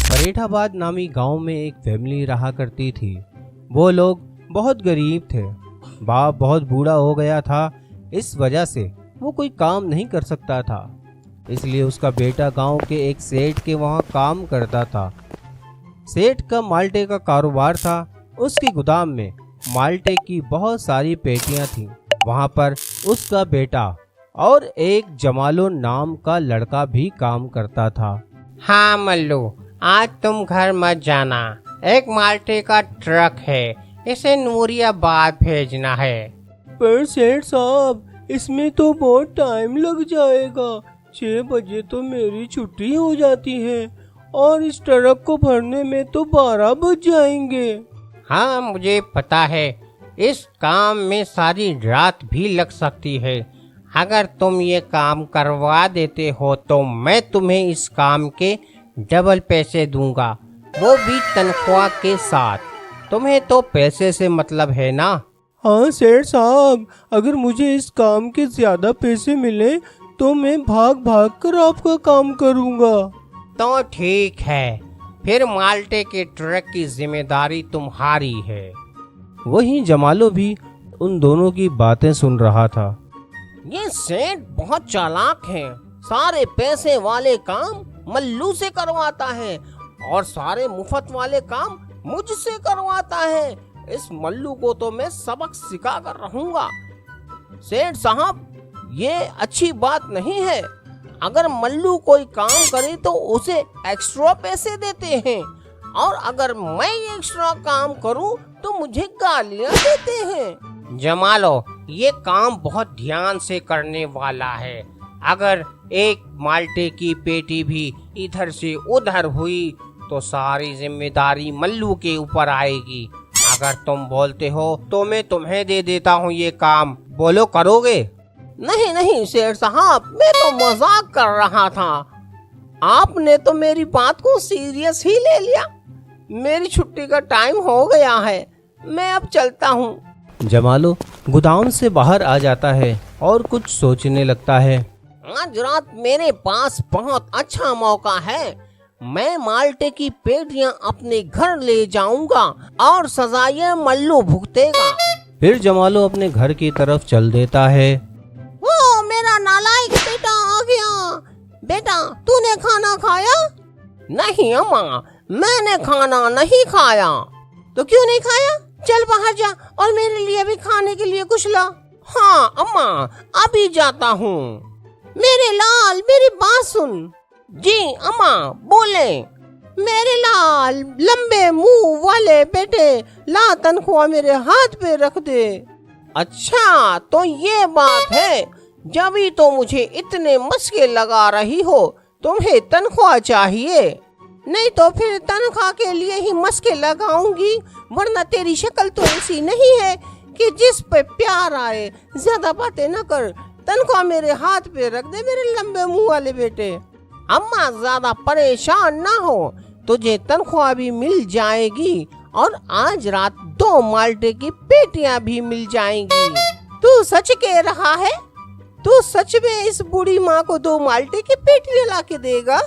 फरीदाबाद नामी गांव में एक फैमिली रहा करती थी। वो लोग बहुत गरीब थे। बाप बहुत बूढ़ा हो गया था, इस वजह से वो कोई काम नहीं कर सकता था। इसलिए उसका बेटा गांव के एक सेठ के वहाँ काम करता था। सेठ का माल्टे का कारोबार था। उसकी गोदाम में माल्टे की बहुत सारी पेटियां थीं। वहाँ पर उसका बेटा और एक जमालो नाम का लड़का भी काम करता था। हाँ मल्लू, आज तुम घर मत जाना, एक माल्टे का ट्रक है, इसे नूरियाबाद भेजना है। पर सेठ साहब, इसमें तो बहुत टाइम लग जाएगा। 6 बजे तो मेरी छुट्टी हो जाती है और इस ट्रक को भरने में तो 12 बज जाएंगे। हाँ मुझे पता है, इस काम में सारी रात भी लग सकती है। अगर तुम ये काम करवा देते हो तो मैं तुम्हें इस काम के डबल पैसे दूंगा, वो भी तनख्वाह के साथ। तुम्हें तो पैसे से मतलब है ना? हाँ सेठ साहब, अगर मुझे इस काम के ज्यादा पैसे मिले तो मैं भाग भाग कर आपका काम करूँगा। तो ठीक है, फिर माल्टे के ट्रक की जिम्मेदारी तुम्हारी है। वहीं जमालो भी उन दोनों की बातें सुन रहा था। ये सेठ बहुत चालाक है, सारे पैसे वाले काम मल्लू से करवाता है और सारे मुफ्त वाले काम मुझसे करवाता है। इस मल्लू को तो मैं सबक सिखा कर रहूंगा। सेठ साहब, ये अच्छी बात नहीं है। अगर मल्लू कोई काम करे तो उसे एक्स्ट्रा पैसे देते हैं, और अगर मैं एक्स्ट्रा काम करूं तो मुझे गालियां देते हैं। जमालो, ये काम बहुत ध्यान से करने वाला है। अगर एक माल्टे की पेटी भी इधर से उधर हुई तो सारी जिम्मेदारी मल्लू के ऊपर आएगी। अगर तुम बोलते हो तो मैं तुम्हें दे देता हूँ ये काम, बोलो करोगे? नहीं नहीं सेठ साहब, मैं तो मजाक कर रहा था। आपने तो मेरी बात को सीरियस ही ले लिया। मेरी छुट्टी का टाइम हो गया है, मैं अब चलता हूँ। जमालो गोदाम से बाहर आ जाता है और कुछ सोचने लगता है। आज रात मेरे पास बहुत अच्छा मौका है। मैं माल्टे की पेटियां अपने घर ले जाऊंगा और सजा ये मल्लू भुगतेगा। फिर जमालो अपने घर की तरफ चल देता है। वो मेरा नालायक बेटा आ गया। बेटा, तूने खाना खाया? नहीं अम्मा, मैंने खाना नहीं खाया। तो क्यों नहीं खाया? चल बाहर जा और मेरे लिए भी खाने के लिए कुछ ला। हाँ अम्मा, अभी जाता हूँ। मेरे लाल, मेरी बात सुन। जी अम्मा, बोले। मेरे लाल, लंबे मुंह वाले बेटे, ला तनख्वाह मेरे हाथ पे रख दे। अच्छा, तो ये बात है, जब ही तो मुझे इतने मस्के लगा रही हो, तुम्हें तनख्वाह चाहिए। नहीं तो फिर तनख्वाह के लिए ही मस्के लगाऊंगी, वरना तेरी शक्ल तो ऐसी नहीं है कि जिस पे प्यार आए। ज्यादा बातें न कर, तनख्वाह मेरे हाथ पे रख दे मेरे लंबे मुंह वाले बेटे। अम्मा ज्यादा परेशान ना हो, तुझे तनख्वाह भी मिल जाएगी और आज रात 2 माल्टे की पेटियां भी मिल जाएंगी। तू सच कह रहा है? तू सच में इस बूढ़ी माँ को 2 माल्टे की पेटियां ला के देगा?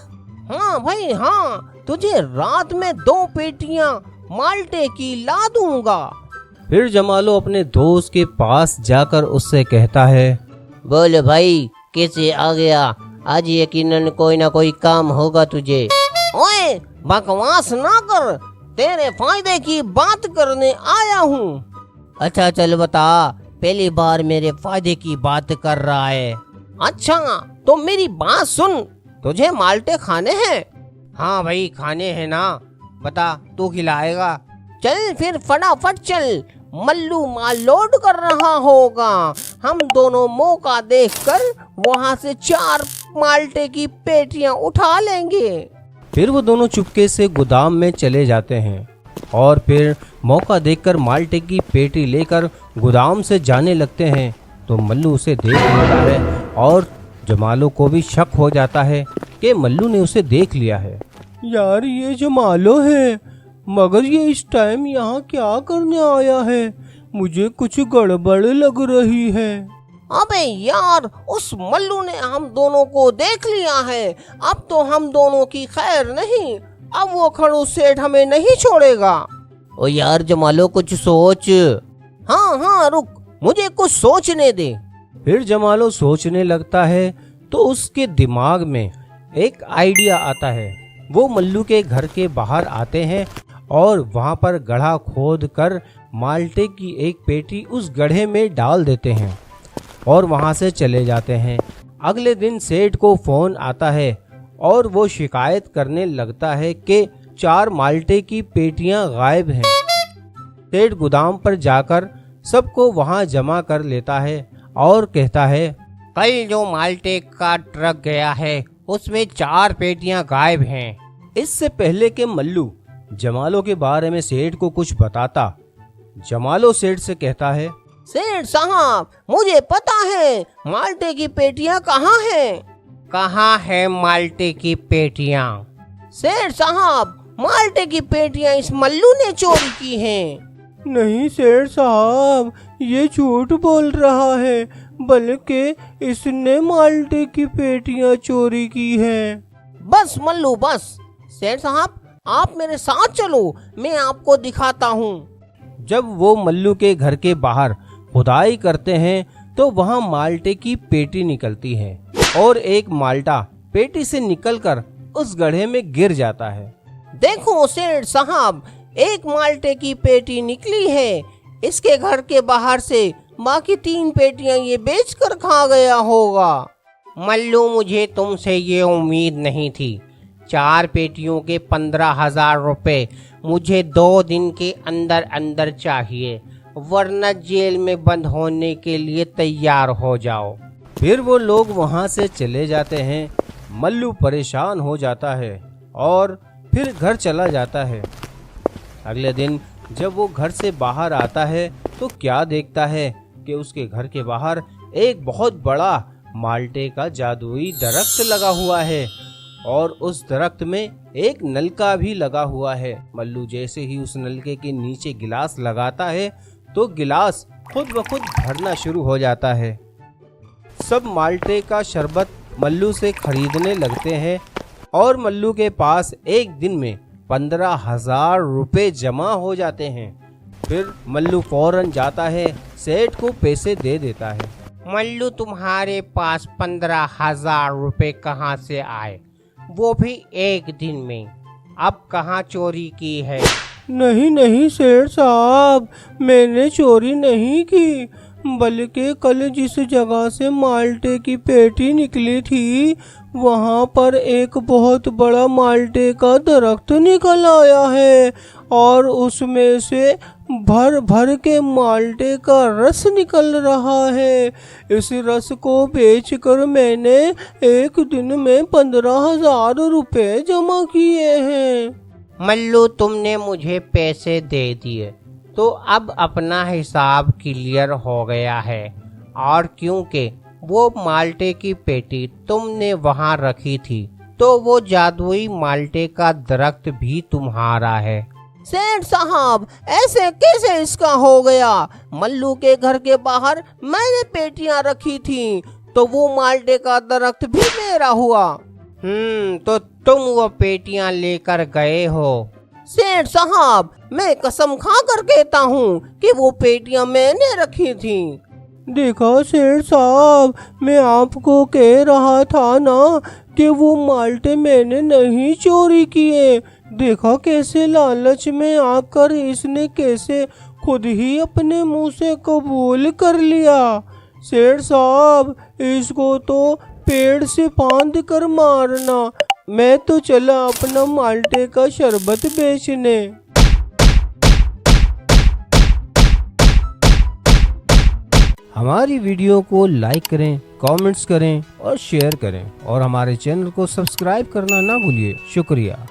हाँ भाई हाँ, तुझे रात में 2 पेटियां माल्टे की ला दूंगा। फिर जमालो अपने दोस्त के पास जाकर उससे कहता है। बोल भाई, कैसे आ गया? आज यकीनन कोई ना कोई काम होगा तुझे। ओए बकवास ना कर, तेरे फायदे की बात करने आया हूँ। अच्छा चल बता, पहली बार मेरे फायदे की बात कर रहा है। अच्छा तो मेरी बात सुन, तुझे माल्टे खाने हैं? हाँ भाई खाने हैं ना, बता तू खिलाएगा? चल फिर फटाफट चल, मल्लू माल लोड कर रहा होगा। हम दोनों मौका देखकर वहाँ से 4 माल्टे की पेटियां उठा लेंगे। फिर वो दोनों चुपके से गोदाम में चले जाते हैं और फिर मौका देखकर माल्टे की पेटी लेकर गोदाम से जाने लगते हैं। तो मल्लू उसे देख लेता है और जमालो को भी शक हो जाता है कि मल्लू ने उसे देख लिया है। यार ये जमालो है, मगर ये इस टाइम यहाँ क्या करने आया है? मुझे कुछ गड़बड़ लग रही है। अबे यार, उस मल्लू ने हम दोनों को देख लिया है। अब तो हम दोनों की खैर नहीं। अब वो खड़ूस सेठ हमें नहीं छोड़ेगा। ओ यार जमालो, कुछ सोच। हाँ रुक, मुझे कुछ सोचने दे। फिर जमालो सोचने लगता है तो उसके दिमाग में एक आइडिया आता है। वो मल्लू के घर के बाहर आते हैं और वहां पर गड्ढा खोद कर माल्टे की एक पेटी उस गड्ढे में डाल देते हैं और वहां से चले जाते हैं। अगले दिन सेठ को फोन आता है और वो शिकायत करने लगता है कि 4 माल्टे की पेटियां गायब हैं। सेठ गोदाम पर जाकर सबको वहां जमा कर लेता है और कहता है, कल जो माल्टे का ट्रक गया है उसमें 4 पेटियां गायब हैं। इससे पहले कि मल्लू जमालो के बारे में सेठ को कुछ बताता, जमालो सेठ से कहता है, सेठ साहब, मुझे पता है माल्टे की पेटियां कहाँ हैं। कहाँ है माल्टे की पेटियां? सेठ साहब, माल्टे की पेटियां इस मल्लू ने चोरी की हैं। नहीं सेठ साहब, ये झूठ बोल रहा है, बल्कि इसने माल्टे की पेटियां चोरी की हैं। बस मल्लू बस। सेठ साहब, आप मेरे साथ चलो, मैं आपको दिखाता हूँ। जब वो मल्लू के घर के बाहर खुदाई करते हैं तो वहाँ माल्टे की पेटी निकलती है और एक माल्टा पेटी से निकलकर उस गड्ढे में गिर जाता है। देखो सेठ साहब, एक माल्टे की पेटी निकली है। इसके घर के बाहर से बाकी 3 पेटियां ये बेचकर खा गया होगा। मल्लू, मुझे तुमसे ये उम्मीद नहीं थी। 4 पेटियों के 15,000 रुपए मुझे 2 दिन के अंदर अंदर चाहिए, वरना जेल में बंद होने के लिए तैयार हो जाओ। फिर वो लोग वहाँ से चले जाते हैं। मल्लू परेशान हो जाता है और फिर घर चला जाता है। अगले दिन जब वो घर से बाहर आता है तो क्या देखता है कि उसके घर के बाहर एक बहुत बड़ा माल्टे का जादुई दरख्त लगा हुआ है और उस दरख्त में एक नलका भी लगा हुआ है। मल्लू जैसे ही उस नलके के नीचे गिलास लगाता है तो गिलास खुद ब खुद भरना शुरू हो जाता है। सब माल्टे का शरबत मल्लू से खरीदने लगते हैं और मल्लू के पास एक दिन में 15,000 रुपए जमा हो जाते हैं। फिर मल्लू फौरन जाता है, सेठ को पैसे दे देता है। मल्लू, तुम्हारे पास 15,000 रुपए कहाँ से आए, वो भी एक दिन में? अब कहाँ चोरी की है? नहीं सेठ साहब, मैंने चोरी नहीं की, बल्कि कल जिस जगह से माल्टे की पेटी निकली थी वहाँ पर एक बहुत बड़ा माल्टे का दरख्त निकल आया है और उसमें से भर भर के माल्टे का रस निकल रहा है। इस रस को बेचकर मैंने एक दिन में 15,000 रुपए जमा किए हैं। मल्लू, तुमने मुझे पैसे दे दिए तो अब अपना हिसाब क्लियर हो गया है, और क्योंकि वो माल्टे की पेटी तुमने वहाँ रखी थी तो वो जादुई माल्टे का दरख्त भी तुम्हारा है। सेठ साहब, ऐसे कैसे इसका हो गया? मल्लू के घर के बाहर मैंने पेटियां रखी थी तो वो माल्टे का दरख्त भी मेरा हुआ। तो तुम वो पेटियां लेकर गए हो? सेठ साहब, मैं कसम खा कर कहता हूँ कि वो पेटियां मैंने रखी थी। देखा सेठ साहब, मैं आपको कह रहा था ना कि वो माल्टे मैंने नहीं चोरी किए। देखा कैसे लालच में आकर इसने कैसे खुद ही अपने मुंह से कबूल कर लिया। सेठ साहब, इसको तो पेड़ से बांध कर मारना। मैं तो चला अपना माल्टे का शरबत बेचने। हमारी वीडियो को लाइक करें, कमेंट्स करें और शेयर करें और हमारे चैनल को सब्सक्राइब करना ना भूलिए। शुक्रिया।